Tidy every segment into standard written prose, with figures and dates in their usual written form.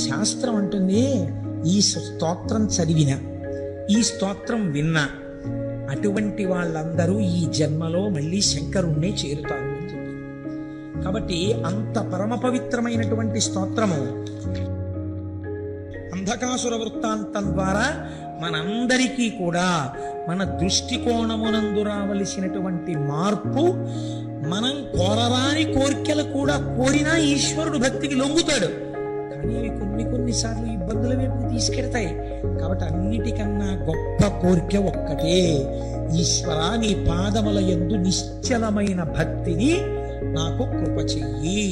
శాస్త్రం అంటుంది, ఈ స్తోత్రం చదివిన, ఈ స్తోత్రం విన్నా అటువంటి వాళ్ళందరూ ఈ జన్మలో మళ్ళీ శంకరుణ్ణే చేరుతారు అని చెప్పి. కాబట్టి అంత పరమ పవిత్రమైనటువంటి స్తోత్రము అంధకాసుర వృత్తాంతం ద్వారా మనందరికీ కూడా మన దృష్టికోణమునందు రావలసినటువంటి మార్పు, మనం కోరరాని కోరికలు కూడా కోరినా ఈశ్వరుడు భక్తికి లొంగుతాడు. కానీ అవి కొన్నిసార్లు ఇబ్బందుల వైపు తీసుకెడతాయి. కాబట్టి అన్నిటికన్నా గొప్ప కోరిక ఒక్కటే, ఈశ్వర నీ పాదముల యందు నిశ్చలమైన భక్తిని నాకు కృప చెయ్యి.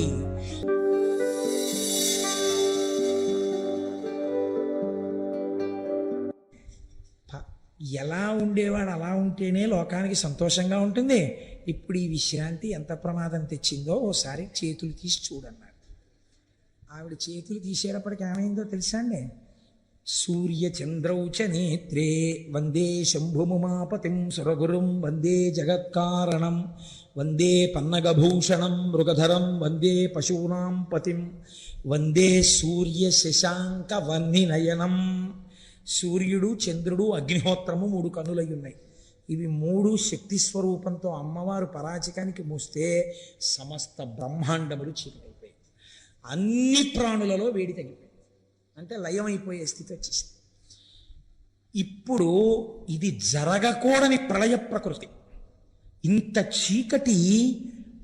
ఎలా ఉండేవాడు అలా ఉంటేనే లోకానికి సంతోషంగా ఉంటుంది. ఇప్పుడు ఈ విశ్రాంతి ఎంత ప్రమాదం తెచ్చిందో ఓసారి చేతులు తీసి చూడన్నారు. ఆవిడ చేతులు తీసేటప్పటికి ఏమైందో తెలుసా అండి? సూర్య చంద్రౌచ నేత్రే వందే శంభుముమాపతిం సురగురుం వందే జగత్కారణం వందే పన్నగభూషణం మృగధరం వందే పశూనాం పతిం వందే సూర్య శశాంక వన్నినయనం. సూర్యుడు, చంద్రుడు, అగ్నిహోత్రము 3 కన్నులై ఉన్నాయి. ఇవి 3 శక్తి స్వరూపంతో అమ్మవారు పరాచికానికి మూస్తే సమస్త బ్రహ్మాండములు చీకటైపోయాయి. అన్ని ప్రాణులలో వేడి తగ్గిపోయింది, అంటే లయమైపోయే స్థితి వచ్చేసింది. ఇప్పుడు ఇది జరగకూడని ప్రళయ ప్రకృతి. ఇంత చీకటి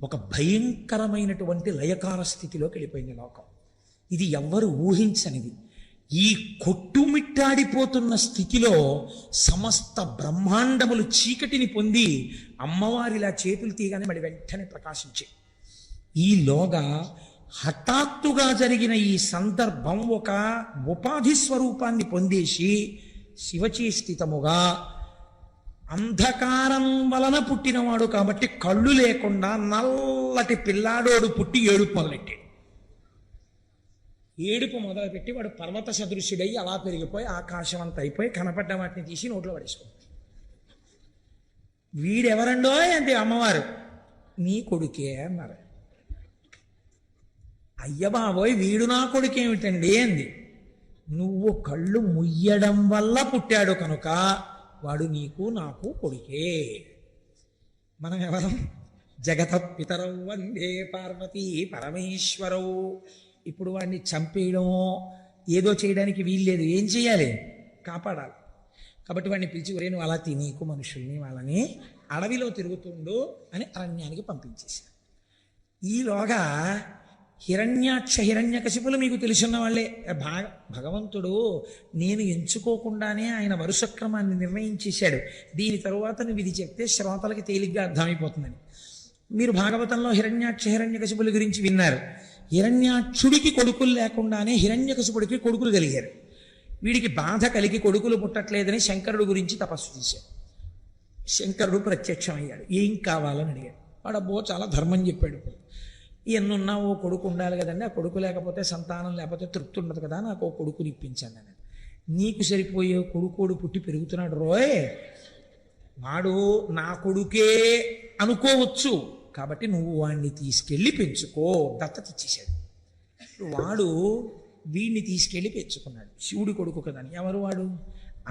ఒక భయంకరమైనటువంటి లయకార స్థితిలోకి వెళ్ళిపోయింది లోకం. ఇది ఎవ్వరు ఊహించనిది. ఈ కొట్టుమిట్టాడిపోతున్న స్థితిలో సమస్త బ్రహ్మాండములు చీకటిని పొంది అమ్మవారిలా చేతులు తీయగానే మళ్ళీ వెంటనే ప్రకాశించే. ఈలోగా హఠాత్తుగా జరిగిన ఈ సందర్భం ఒక ఉపాధి స్వరూపాన్ని పొందేసి శివచేష్టితముగా అంధకారం వలన పుట్టినవాడు కాబట్టి కళ్ళు లేకుండా నల్లటి పిల్లాడోడు పుట్టి ఏడుపు మొదలెట్టాడు. ఏడుపు మొదలుపెట్టి వాడు పర్వత సదృశ్యుడై అలా పెరిగిపోయి ఆకాశం అంతా అయిపోయి కనపడ్డ వాటిని తీసి నోట్లో పడేసుకుంటాడు. వీడెవరండో అంటే అమ్మవారు, నీ కొడుకే అన్నారు. అయ్య బాబోయ్, వీడు నా కొడుకేమిటండి అంది. నువ్వు కళ్ళు ముయ్యడం వల్ల పుట్టాడు కనుక వాడు నీకు నాకు కొడుకే. మనం ఎవరం? జగత పితరౌ వందే పార్వతీ పరమేశ్వరౌ. ఇప్పుడు వాడిని చంపేయడమో ఏదో చేయడానికి వీల్లేదు. ఏం చేయాలి? కాపాడాలి. కాబట్టి వాడిని పిలిచి, ఒరే నువ్వు అలా తినీకు మనుషుల్ని, వాళ్ళని అడవిలో తిరుగుతుండు అని అరణ్యానికి పంపించేశారు. ఈలోగా హిరణ్యకశిపులు మీకు తెలుసున్న వాళ్ళే. భగవంతుడు నేను ఎంచుకోకుండానే ఆయన వరుసక్రమాన్ని నిర్ణయించేశాడు. దీని తరువాత నువ్వు ఇది చెప్తే శ్రోతలకి తేలిగ్గా అర్థమైపోతుందని. మీరు భాగవతంలో హిరణ్యకశిపుల గురించి విన్నారు. హిరణ్యాక్షుడికి కొడుకులు లేకుండానే హిరణ్యకశిపుడికి కొడుకులు కలిగారు. వీడికి బాధ కలిగి కొడుకులు పుట్టట్లేదని శంకరుడు గురించి తపస్సు చేశాడు. శంకరుడు ప్రత్యక్షమయ్యాడు. ఏం కావాలని అడిగాడు. వాడు అబ్బో చాలా ధర్మం చెప్పాడు. ఎన్నున్నా ఓ కొడుకు ఉండాలి కదండి, ఆ కొడుకు లేకపోతే సంతానం లేకపోతే తృప్తి ఉండదు కదా, నాకు ఓ కొడుకుని ఇప్పించాను అని. నీకు సరిపోయే కొడుకోడు పుట్టి పెరుగుతున్నాడు రోయ్, వాడు నా కొడుకే అనుకోవచ్చు కాబట్టి నువ్వు వాడిని తీసుకెళ్ళి పెంచుకో. దత్తత ఇచ్చేశాడు. వాడు వీడిని తీసుకెళ్ళి పెంచుకున్నాడు. శివుడి కొడుకు కదని. ఎవరు వాడు?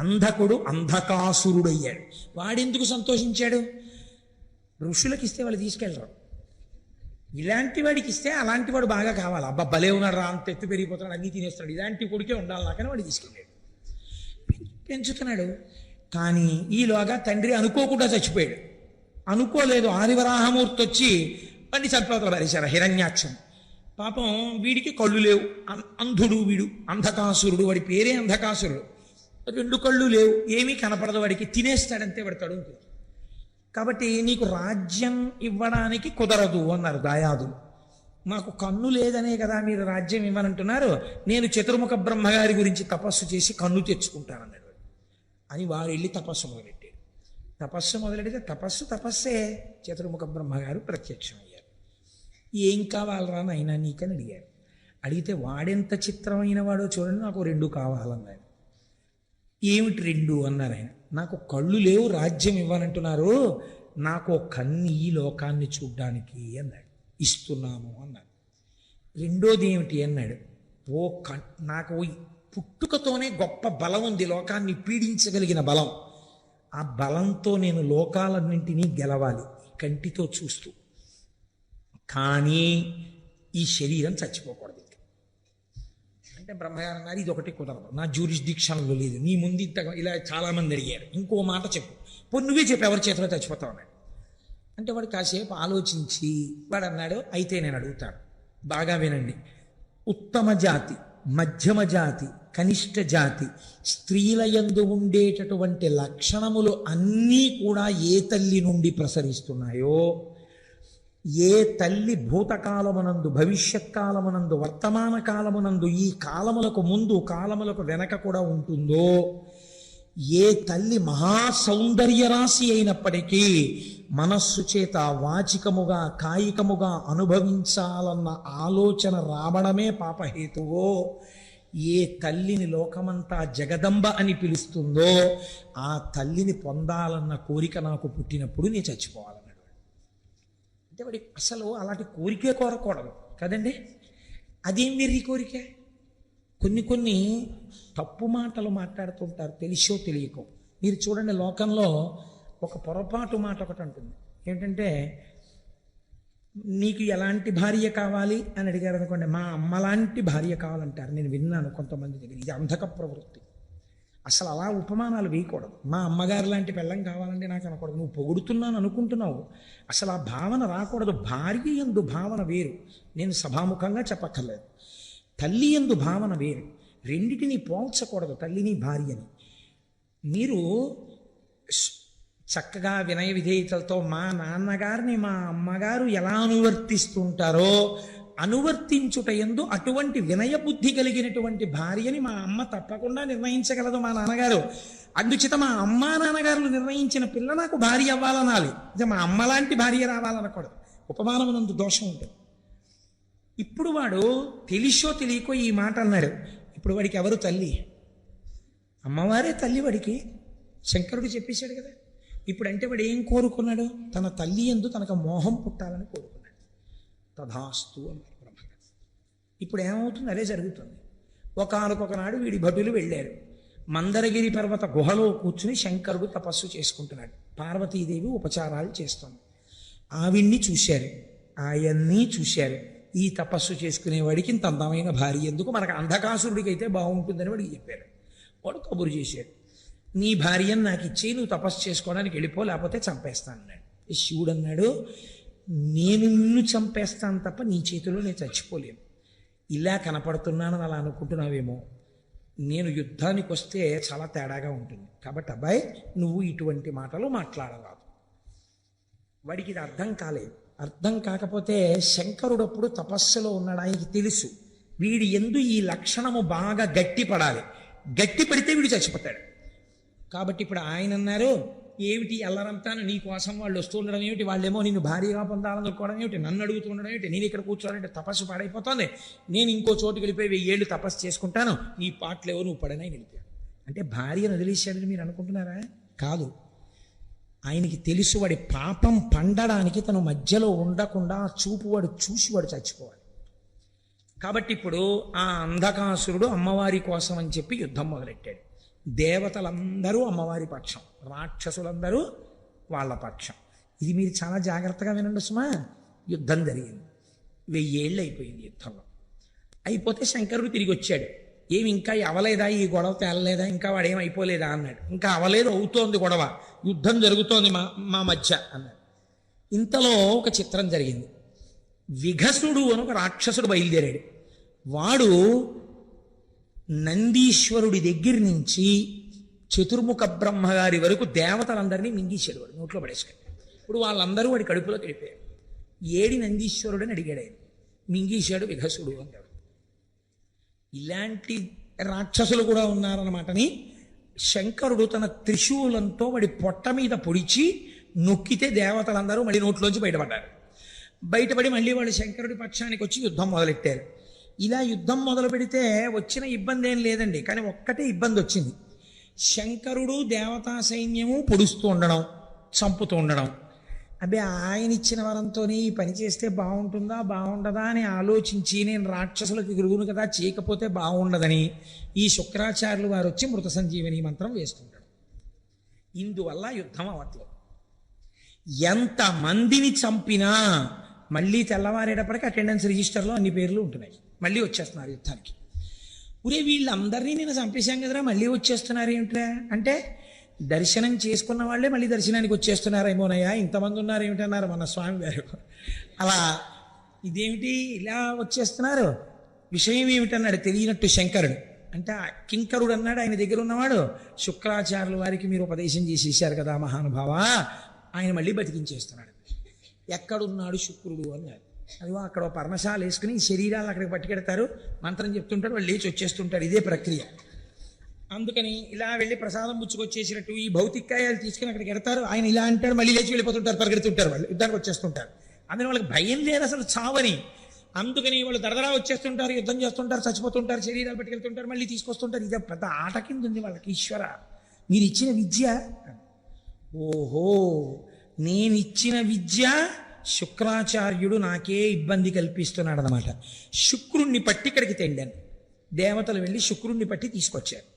అంధకుడు, అంధకాసురుడయ్యాడు. వాడెందుకు సంతోషించాడు? ఋషులకు ఇస్తే వాళ్ళు తీసుకెళ్ళరు. ఇలాంటి వాడికి ఇస్తే అలాంటి వాడు బాగా కావాలి. అబ్బా భలే ఉన్నాడు రా, అంత ఎత్తు పెరిగిపోతున్నాడు, అన్నీ తినేస్తున్నాడు, ఇలాంటి కొడుకే ఉండాలి నాకని వాడు తీసుకెళ్ళాడు. పెంచుతున్నాడు. కానీ ఈలోగా తండ్రి అనుకోకుండా చచ్చిపోయాడు. అనుకోలేదు, ఆదివరాహమూర్తి వచ్చి వాడిని చంపవతల పారేశారు హిరణ్యాక్షం. పాపం వీడికి కళ్ళు లేవు, అంధుడు వీడు, అంధకాసురుడు. వాడి పేరే అంధకాసురుడు. 2 కళ్ళు లేవు, ఏమీ కనపడదు వాడికి, తినేస్తాడంతే వాడు తడుముకు. కాబట్టి నీకు రాజ్యం ఇవ్వడానికి కుదరదు అన్నారు దాయాదులు. నాకు కన్ను లేదనే కదా మీరు రాజ్యం ఇవ్వనంటున్నారు, నేను చతుర్ముఖ బ్రహ్మగారి గురించి తపస్సు చేసి కన్ను తెచ్చుకుంటానన్నాడు అని. వారు వెళ్ళి తపస్సు మొదలెట్టాడు. తపస్సు మొదలెడితే తపస్సే. చతుర్ముఖ బ్రహ్మగారు ప్రత్యక్షమయ్యారు. ఏం కావాలరా నాయనా నీకని అడిగారు. అడిగితే వాడెంత చిత్రమైన వాడో చూడండి, నాకు 2 కావాలన్నాడు. ఏమిటి 2 అన్నారు ఆయన. నాకు కళ్ళు లేవు, రాజ్యం ఇవ్వాలంటున్నారు, నాకు కన్ను ఈ లోకాన్ని చూడ్డానికి అన్నాడు. ఇస్తున్నాము అన్నాడు. రెండోది ఏమిటి అన్నాడు. ఓ నాకు పుట్టుకతోనే గొప్ప బలం ఉంది, లోకాన్ని పీడించగలిగిన బలం. ఆ బలంతో నేను లోకాలన్నింటినీ గెలవాలి కంటితో చూస్తూ. కానీ ఈ శరీరం చచ్చిపోకూడదు. అంటే బ్రహ్మగారు అన్నారు, ఇది ఒకటి కుదరదు, నా జ్యూరిస్డిక్షన్లో లేదు, నీ ముందు ఇలా చాలామంది అడిగారు, ఇంకో మాట చెప్పు, నువ్వే చెప్పు ఎవరి చేతిలో చచ్చిపోతావు అన్నాడు. అంటే వాడు కాసేపు ఆలోచించి వాడు అన్నాడు, అయితే నేను అడుగుతాను, బాగా వినండి. ఉత్తమ జాతి, మధ్యమ జాతి, కనిష్ట జాతి స్త్రీల యందు ఉండేటటువంటి లక్షణములు అన్నీ కూడా ఏ తల్లి నుండి ప్రసరిస్తున్నాయో, ఏ తల్లి భూతకాలమునందు, భవిష్యత్ కాలమునందు, వర్తమాన కాలమునందు, ఈ కాలములకు ముందు కాలములకు వెనక కూడా ఉంటుందో, ఏ తల్లి మహాసౌందర్య రాశి అయినప్పటికీ మనస్సు చేత వాచికముగా కాయికముగా అనుభవించాలన్న ఆలోచన రావడమే పాపహేతువో, ఏ తల్లిని లోకమంతా జగదంబ అని పిలుస్తుందో ఆ తల్లిని పొందాలన్న కోరిక నాకు పుట్టినప్పుడు నేను చచ్చిపోవాలన్నాడు. అంటే వాడి అసలు అలాంటి కోరికే కోరకూడదు కదండి. అదేం వెర్రి కోరిక. కొన్ని తప్పు మాటలు మాట్లాడుతుంటారు, తెలిసో తెలియకో. మీరు చూడండి, లోకంలో ఒక పొరపాటు మాట ఒకటి ఉంటుంది. ఏంటంటే, నీకు ఎలాంటి భార్య కావాలి అని అడిగారు అనుకోండి, మా అమ్మలాంటి భార్య కావాలంటారు. నేను విన్నాను కొంతమంది దగ్గర. ఇది అంధక ప్రవృత్తి. అసలు అలా ఉపమానాలు వేయకూడదు. మా అమ్మగారు లాంటి పెళ్ళం కావాలంటే నాకు అనకూడదు. నువ్వు పొగుడుతున్నాను అనుకుంటున్నావు, అసలు ఆ భావన రాకూడదు. భార్య యందు భావన వేరు, నేను సభాముఖంగా చెప్పక్కర్లేదు. తల్లి యందు భావన వేరు, రెండిటిని పోల్చకూడదు, తల్లిని భార్యని. మీరు చక్కగా వినయ విధేయతలతో మా నాన్నగారిని మా అమ్మగారు ఎలా అనువర్తిస్తుంటారో అనువర్తించుట యందు అటువంటి వినయ బుద్ధి కలిగినటువంటి భార్యని మా అమ్మ తప్పకుండా నిర్ణయించగలదు, మా నాన్నగారు. అందుచేత మా అమ్మ నాన్నగారులు నిర్ణయించిన పిల్ల నాకు భార్య అవ్వాలనాలి, అంటే మా అమ్మ లాంటి భార్య రావాలనకూడదు. ఉపమానమునందు దోషం ఉంటుంది. ఇప్పుడు వాడు తెలిసో తెలియకో ఈ మాట అన్నాడు. ఇప్పుడు వాడికి ఎవరు తల్లి? అమ్మవారే తల్లి వాడికి. శంకరుడు చెప్పేశాడు కదా. ఇప్పుడు అంటే వాడు ఏం కోరుకున్నాడు? తన తల్లి యందు తనకు మోహం పుట్టాలని కోరుకున్నాడు. తథాస్తు అన్నారు బ్రహ్మగారు. ఇప్పుడు ఏమవుతుంది? అదే జరుగుతుంది. ఒకనొకనాడు వీడి భటులు వెళ్ళారు. మందరగిరి పర్వత గుహలో కూర్చుని శంకరుడు తపస్సు చేసుకుంటున్నాడు. పార్వతీదేవి ఉపచారాలు చేస్తుంది. ఆవిడ్ని చూశారు, ఆయన్ని చూశారు. ఈ తపస్సు చేసుకునేవాడికి ఇంత అందమైన భార్య ఎందుకు, మనకు అంధకాసురుడికి అయితే బాగుంటుందని వాడికి చెప్పారు. వాడు కబురు చేశాడు, నీ భార్యను నాకు ఇచ్చి నువ్వు తపస్సు చేసుకోవడానికి వెళ్ళిపో, లేకపోతే చంపేస్తాను అన్నాడు. శివుడు అన్నాడు, నేను నిన్ను చంపేస్తాను తప్ప నీ చేతిలో నేను చచ్చిపోలేను. ఇలా కనపడుతున్నానని అలా అనుకుంటున్నావేమో, నేను యుద్ధానికి వస్తే చాలా తేడాగా ఉంటుంది. కాబట్టి అబ్బాయి, నువ్వు ఇటువంటి మాటలు మాట్లాడరాదు. వాడికి ఇది అర్థం కాలేదు. అర్థం కాకపోతే శంకరుడప్పుడు తపస్సులో ఉన్నాడు. ఆయనకి తెలుసు వీడి యందు ఈ లక్షణము బాగా గట్టిపడాలి, గట్టిపడితే వీడు చచ్చిపోతాడు. కాబట్టి ఇప్పుడు ఆయన అన్నారు, ఏమిటి అల్లరంతాను నీ కోసం వాళ్ళు వస్తూ ఉండడం ఏమిటి, వాళ్ళేమో నిన్ను భారీగా పొందాలనుకోవడం ఏమిటి, నన్ను అడుగుతూ ఉండడం ఏమిటి, నేను ఇక్కడ కూర్చోవాలంటే తపస్సు పాడైపోతుంది, నేను ఇంకో చోటుకి వెళ్ళిపోయి 1000 ఏళ్ళు తపస్సు చేసుకుంటాను, నీ పాటలేవో నువ్వు పడనని వెళ్ళిపోయాడు. అంటే భార్యను వదిలేశాడని మీరు అనుకుంటున్నారా? కాదు. ఆయనకి తెలుసు వాడి పాపం పండడానికి తను మధ్యలో ఉండకుండా చూపు వాడు చూసి వాడు చచ్చిపోవాలి. కాబట్టి ఇప్పుడు ఆ అంధకాసురుడు అమ్మవారి కోసం అని చెప్పి యుద్ధం మొదలెట్టాడు. దేవతలందరూ అమ్మవారి పక్షం, రాక్షసులందరూ వాళ్ళ పక్షం. ఇది మీరు చాలా జాగ్రత్తగా వినండి సుమా. యుద్ధం జరిగింది. 1000 ఏళ్ళు అయిపోయింది యుద్ధంలో. అయిపోతే శంకరుడు తిరిగి వచ్చాడు. ఏమి ఇంకా అవలేదా, ఈ గొడవ తేలలేదా, ఇంకా వాడేం అయిపోలేదా అన్నాడు. ఇంకా అవలేదు, అవుతోంది గొడవ, యుద్ధం జరుగుతోంది మా మధ్య అన్నాడు. ఇంతలో ఒక చిత్రం జరిగింది. విఘసుడు అని ఒక రాక్షసుడు బయలుదేరాడు. వాడు నందీశ్వరుడి దగ్గర నుంచి చతుర్ముఖ బ్రహ్మగారి వరకు దేవతలందరినీ మింగేశాడు. వాడు నోట్లో పడేసుకొని. ఇప్పుడు వాళ్ళందరూ వాడి కడుపులో తెలిపారు. ఏడి నందీశ్వరుడు అని అడిగాడు ఆయన. మింగేశాడు విఘసుడు అన్నాడు. ఇలాంటి రాక్షసులు కూడా ఉన్నారన్నమాటని శంకరుడు తన త్రిశూలంతో వాడి పొట్ట మీద పొడిచి నొక్కితే దేవతలందరూ మళ్ళీ నోట్లోంచి బయటపడ్డారు. బయటపడి మళ్ళీ వాళ్ళు శంకరుడి పక్షానికి వచ్చి యుద్ధం మొదలెట్టారు. ఇలా యుద్ధం మొదలు పెడితే వచ్చిన ఇబ్బంది ఏం లేదండి, కానీ ఒక్కటే ఇబ్బంది వచ్చింది. శంకరుడు దేవతా సైన్యము పొడుస్తూ ఉండడం, చంపుతూ ఉండడం. అబ్బే ఆయన ఇచ్చిన వరంతోనే ఈ పని చేస్తే బాగుంటుందా బాగుండదా అని ఆలోచించి నేను రాక్షసులకు గురువును కదా చేయకపోతే బాగుండదని ఈ శుక్రాచార్యులు వారు వచ్చి మృత సంజీవని మంత్రం వేస్తుంటాడు. ఇందువల్ల యుద్ధం అవట్లేదు. ఎంతమందిని చంపినా మళ్ళీ తెల్లవారేటప్పటికి అటెండెన్స్ రిజిస్టర్లో అన్ని పేర్లు ఉంటున్నాయి, మళ్ళీ వచ్చేస్తున్నారు యుద్ధానికి. ఒరే వీళ్ళందరినీ నేను చంపేశాం కదరా మళ్ళీ వచ్చేస్తున్నారు ఏమిట్రా అంటే, దర్శనం చేసుకున్న వాళ్ళే మళ్ళీ దర్శనానికి వచ్చేస్తున్నారేమోనయ్యా, ఇంతమంది ఉన్నారు ఏమిటన్నారు మన స్వామి గారు. అలా ఇదేమిటి ఇలా వచ్చేస్తున్నారు, విషయం ఏమిటన్నాడు తెలియనట్టు శంకరుడు. అంటే కింకరుడు అన్నాడు ఆయన దగ్గర ఉన్నవాడు, శుక్రాచార్యుల వారికి మీరు ఉపదేశం చేసేసారు కదా మహానుభావ, ఆయన మళ్ళీ బతికించేస్తున్నాడు. ఎక్కడున్నాడు శుక్రుడు అన్నాడు. అదిగో అక్కడ పర్ణశాల వేసుకుని శరీరాలు అక్కడికి పట్టుకెడతారు, మంత్రం చెప్తుంటాడు, వాళ్ళు లేచి వచ్చేస్తుంటారు. ఇదే ప్రక్రియ. అందుకని ఇలా వెళ్ళి ప్రసాదం పుచ్చుకొచ్చేసినట్టు ఈ భౌతికాయాలు తీసుకుని అక్కడికి ఎడతారు. ఆయన ఇలా అంటాడు, మళ్ళీ లేచి వెళ్ళిపోతుంటారు, పరిగెడుతుంటారు, వాళ్ళు యుద్ధానికి వచ్చేస్తుంటారు. అందుకని వాళ్ళకి భయం లేదు అసలు చావని. అందుకని వాళ్ళు దరదరా వచ్చేస్తుంటారు, యుద్ధం చేస్తుంటారు, చచ్చిపోతుంటారు, శరీరాలు పట్టుకెళ్తుంటారు, మళ్ళీ తీసుకొస్తుంటారు. ఇదే పెద్ద ఆట కింద ఉంది వాళ్ళకి. ఈశ్వర మీరు ఇచ్చిన విద్య, ఓహో నేనిచ్చిన విద్య శుక్రాచార్యుడు నాకే ఇబ్బంది కల్పిస్తున్నాడు అన్నమాట. శుక్రుణ్ణి పట్టి ఇక్కడికి తెండాను. దేవతలు వెళ్ళి శుక్రుణ్ణి పట్టి తీసుకొచ్చారు.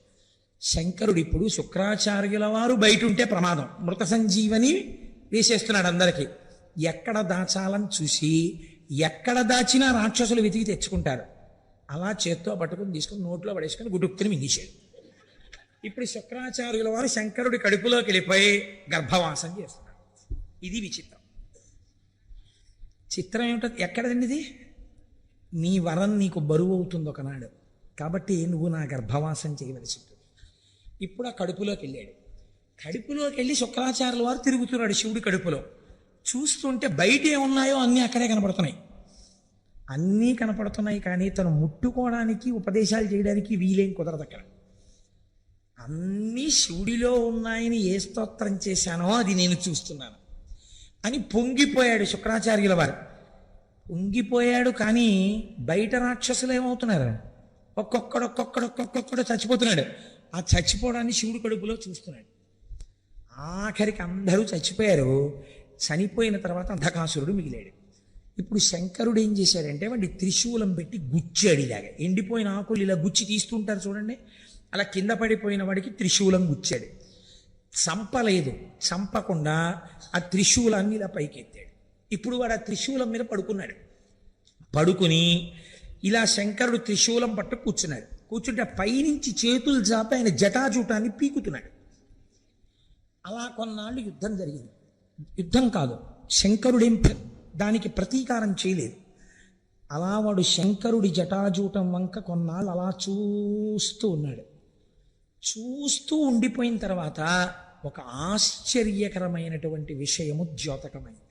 శంకరుడు ఇప్పుడు శుక్రాచార్యుల వారు బయట ఉంటే ప్రమాదం, మృత సంజీవని వేసేస్తున్నాడు అందరికీ. ఎక్కడ దాచాలని చూసి ఎక్కడ దాచినా రాక్షసులు వెతికి తెచ్చుకుంటారు. అలా చేత్తో పట్టుకుని తీసుకుని నోట్లో పడేసుకుని గుడుక్కుని మింగేశాడు. ఇప్పుడు శుక్రాచార్యుల వారు శంకరుడి కడుపులోకి వెళ్ళిపోయి గర్భవాసం చేస్తున్నారు. ఇది విచిత్రం. చిత్రం ఏమిటో ఎక్కడదండి ఇది? నీ వరం నీకు బరువు అవుతుంది ఒకనాడు, కాబట్టి నువ్వు నా గర్భవాసం చేయవలసి ఉంటుంది. ఇప్పుడు ఆ కడుపులోకి వెళ్ళాడు. కడుపులోకి వెళ్ళి శుక్రాచార్యుల వారు తిరుగుతున్నాడు శివుడి కడుపులో. చూస్తుంటే బయట ఏమున్నాయో అన్నీ అక్కడే కనపడుతున్నాయి. అన్నీ కనపడుతున్నాయి కానీ తను ముట్టుకోవడానికి ఉపదేశాలు చేయడానికి వీలేం కుదరదు అక్కడ. అన్నీ శివుడిలో ఉన్నాయని ఏ స్తోత్రం చేశానో అది నేను చూస్తున్నాను అని పొంగిపోయాడు శుక్రాచార్యుల వారు. పొంగిపోయాడు కానీ బయట రాక్షసులు ఏమవుతున్నారు, ఒక్కొక్కడు చచ్చిపోతున్నాడు. ఆ చచ్చిపోవడాన్ని శివుడి కడుపులో చూస్తున్నాడు. ఆఖరికి అందరూ చచ్చిపోయారు. చనిపోయిన తర్వాత అంధకాసురుడు మిగిలాడు. ఇప్పుడు శంకరుడు ఏం చేశాడంటే వాడి త్రిశూలం పెట్టి గుచ్చాడు. ఇలాగా ఎండిపోయిన ఆకులు ఇలా గుచ్చి తీస్తుంటారు చూడండి, అలా కింద పడిపోయిన వాడికి త్రిశూలం గుచ్చాడు. చంపలేదు, చంపకుండా ఆ త్రిశూలాన్ని ఇలా పైకెత్తాడు. ఇప్పుడు వాడు ఆ త్రిశూలం మీద పడుకున్నాడు. పడుకుని ఇలా శంకరుడు త్రిశూలం పట్టు కూర్చున్నాడు. కూర్చుంటే పైనుంచి చేతులు చాపి ఆయన జటాజూటాన్ని పీకుతున్నాడు. అలా కొన్నాళ్ళు యుద్ధం జరిగింది. యుద్ధం కాదు, శంకరుడేం దానికి ప్రతీకారం చేయలేదు. అలా వాడు శంకరుడి జటాజూటం వంక కొన్నాళ్ళు అలా చూస్తూ ఉన్నాడు. చూస్తూ ఉండిపోయిన తర్వాత ఒక ఆశ్చర్యకరమైనటువంటి విషయము ద్యోతకమైంది.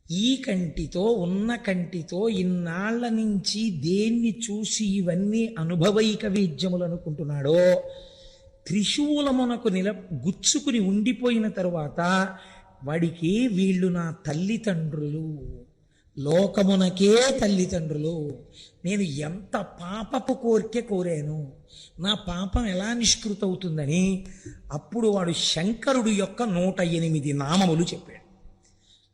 ఈ కంటితో ఉన్న కంటితో ఇన్నాళ్ల నుంచి దేన్ని చూసి ఇవన్నీ అనుభవైక వేద్యములు అనుకుంటున్నాడో, త్రిశూలమునకు గుచ్చుకుని ఉండిపోయిన తరువాత వాడికి వీళ్ళు నా తల్లిదండ్రులు, లోకమునకే తల్లిదండ్రులు, నేను ఎంత పాపపు కోరిక కోరాను, నా పాపం ఎలా నిష్కృతవుతుందని అప్పుడు వాడు శంకరుడు యొక్క 108 నామములు చెప్పాడు.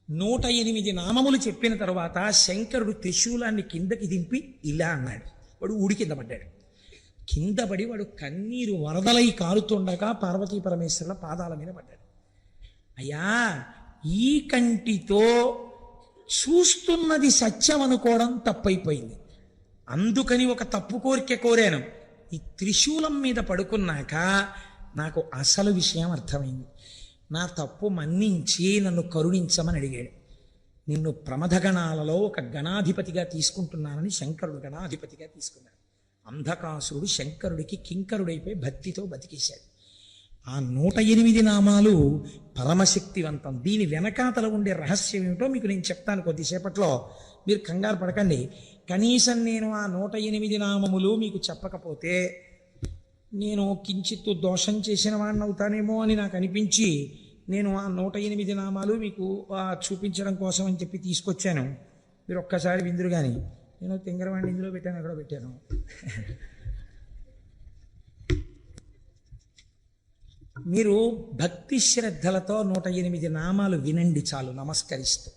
108 నామములు చెప్పిన తర్వాత శంకరుడు త్రిశూలాన్ని కిందకి దింపి ఇలా అన్నాడు. వాడు ఊడి కింద పడ్డాడు. కింద పడి వాడు కన్నీరు వరదలై కారుతుండగా పార్వతీ పరమేశ్వరుల పాదాల మీద పడ్డాడు. అయ్యా, ఈ కంటితో చూస్తున్నది సత్యం అనుకోవడం తప్పైపోయింది. అందుకని ఒక తప్పు కోరిక కోరాను. ఈ త్రిశూలం మీద పడుకున్నాక నాకు అసలు విషయం అర్థమైంది. నా తప్పు మన్నించి నన్ను కరుణించమని అడిగాడు. నిన్ను ప్రమథగణాలలో ఒక గణాధిపతిగా తీసుకుంటున్నానని శంకరుడు గణాధిపతిగా తీసుకున్నాడు. అంధకాసురుడు శంకరుడికి కింకరుడైపోయి భక్తితో బతికేశాడు. ఆ 108 నామాలు పరమశక్తివంతం. దీని వెనకాతల ఉండే రహస్యం ఏమిటో మీకు నేను చెప్తాను కొద్దిసేపట్లో, మీరు కంగారు పడకండి. కనీసం నేను ఆ 108 నామములు మీకు చెప్పకపోతే నేను కించిత్తు దోషం చేసిన వాడిని అవుతానేమో అని నాకు అనిపించి నేను ఆ 108 నామాలు మీకు చూపించడం కోసం అని చెప్పి తీసుకొచ్చాను. మీరు ఒక్కసారి విందురు. కానీ నేను తింగరవాడిని ఇందులో పెట్టాను, అక్కడ పెట్టాను. మీరు భక్తి శ్రద్ధలతో 108 నామాలు వినండి చాలు, నమస్కరిస్తూ.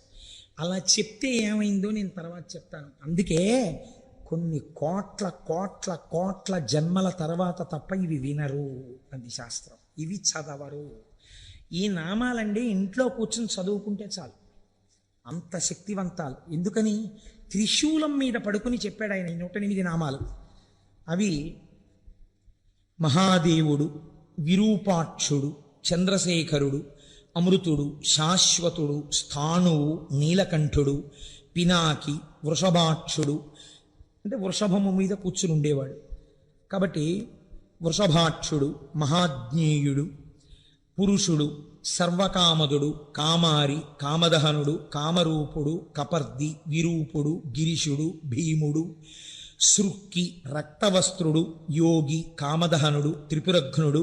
అలా చెప్తే ఏమైందో నేను తర్వాత చెప్తాను. అందుకే కొన్ని కోట్ల కోట్ల కోట్ల జన్మల తర్వాత తప్ప ఇవి వినరు అంది శాస్త్రం, ఇవి చదవరు. ఈ నామాలండి ఇంట్లో కూర్చొని చదువుకుంటే చాలు, అంత శక్తివంతాలు. ఎందుకని? త్రిశూలం మీద పడుకుని చెప్పాడు ఆయన ఈ 108 నామాలు. అవి మహాదేవుడు, విరూపాక్షుడు, చంద్రశేఖరుడు, అమృతుడు, శాశ్వతుడు, స్థాణువు, నీలకంఠుడు, పినాకి, వృషభాక్షుడు, అంటే వృషభము మీద కూర్చుని ఉండేవాడు కాబట్టి వృషభాక్షుడు, మహాజ్ఞేయుడు, పురుషుడు, సర్వకామదుడు, కామారి, కామదహనుడు, కామరూపుడు, కపర్ది, విరూపుడు, గిరిశుడు, భీముడు, సృక్కి, రక్తవస్త్రుడు, యోగి, కామదహనుడు, త్రిపురఘ్నుడు,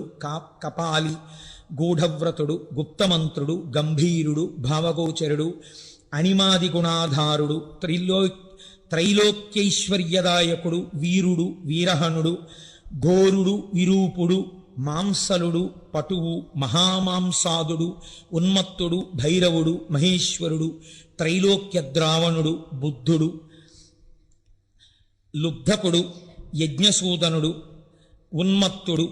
కపాలి, గూఢవ్రతుడు, గుప్తమంత్రుడు, గంభీరుడు, భావగోచరుడు, అణిమాది గుణాధారుడు, త్రైలోక్యైశ్వర్యదాయకుడు, వీరుడు, వీరహనుడు, ఘోరుడు, విరూపుడు, మాంసలుడు, పటువు, మహామాంసాదుడు, ఉన్మత్తుడు, భైరవుడు, మహేశ్వరుడు, త్రైలోక్యద్రావణుడు, బుద్ధుడు, లుబ్ధకుడు, యజ్ఞసూదనుడు, ఉన్మత్తుడు,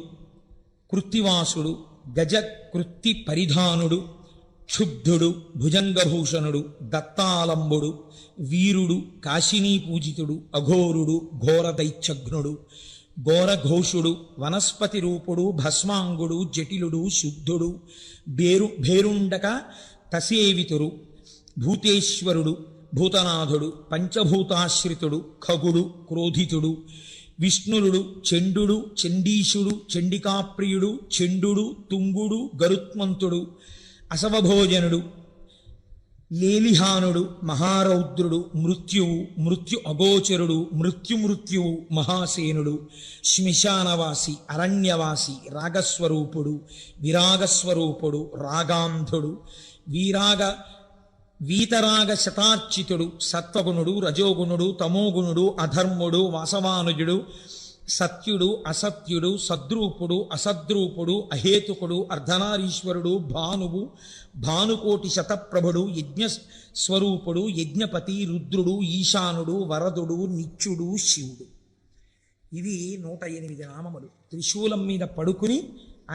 కృత్తివాసుడు, గజకృత్తి పరిధానుడు, క్షుబ్ధుడు, భుజంగభూషణుడు, దత్తాలంబుడు, వీరుడు, కాశినీ పూజితుడు, అఘోరుడు, ఘోరదైత్యఘ్నుడు, ఘోరఘోషుడు, వనస్పతి రూపుడు, భస్మాంగుడు, జటిలుడు, శుద్ధుడు, భేరుండక తసేవితుడు, భూతేశ్వరుడు, భూతనాథుడు, పంచభూతాశ్రితుడు, ఖగుడు, క్రోధితుడు, విష్ణుడు, చండుడు, చండీశుడు, చండికాప్రియుడు, చండుడు, తుంగుడు, గరుత్మంతుడు, అసవభోజనుడు, లేలిహానుడు, మహారౌద్రుడు, మృత్యువు, మృత్యు అగోచరుడు, మృత్యువు, మహాసేనుడు, శ్మశానవాసి, అరణ్యవాసి, రాగస్వరూపుడు, విరాగస్వరూపుడు, రాగాంధుడు, వీతరాగ శతార్చితుడు, సత్వగుణుడు, రజోగుణుడు, తమోగుణుడు, అధర్ముడు, వాసవానుజుడు, సత్యుడు, అసత్యుడు, సద్రూపుడు, అసద్రూపుడు, అహేతుకుడు, అర్ధనారీశ్వరుడు, భానువు, భానుకోటి శతప్రభుడు, యజ్ఞస్వరూపుడు, యజ్ఞపతి, రుద్రుడు, ఈశానుడు, వరదుడు, నిత్యుడు, శివుడు. ఇవి 108 నామములు. త్రిశూలం మీద పడుకుని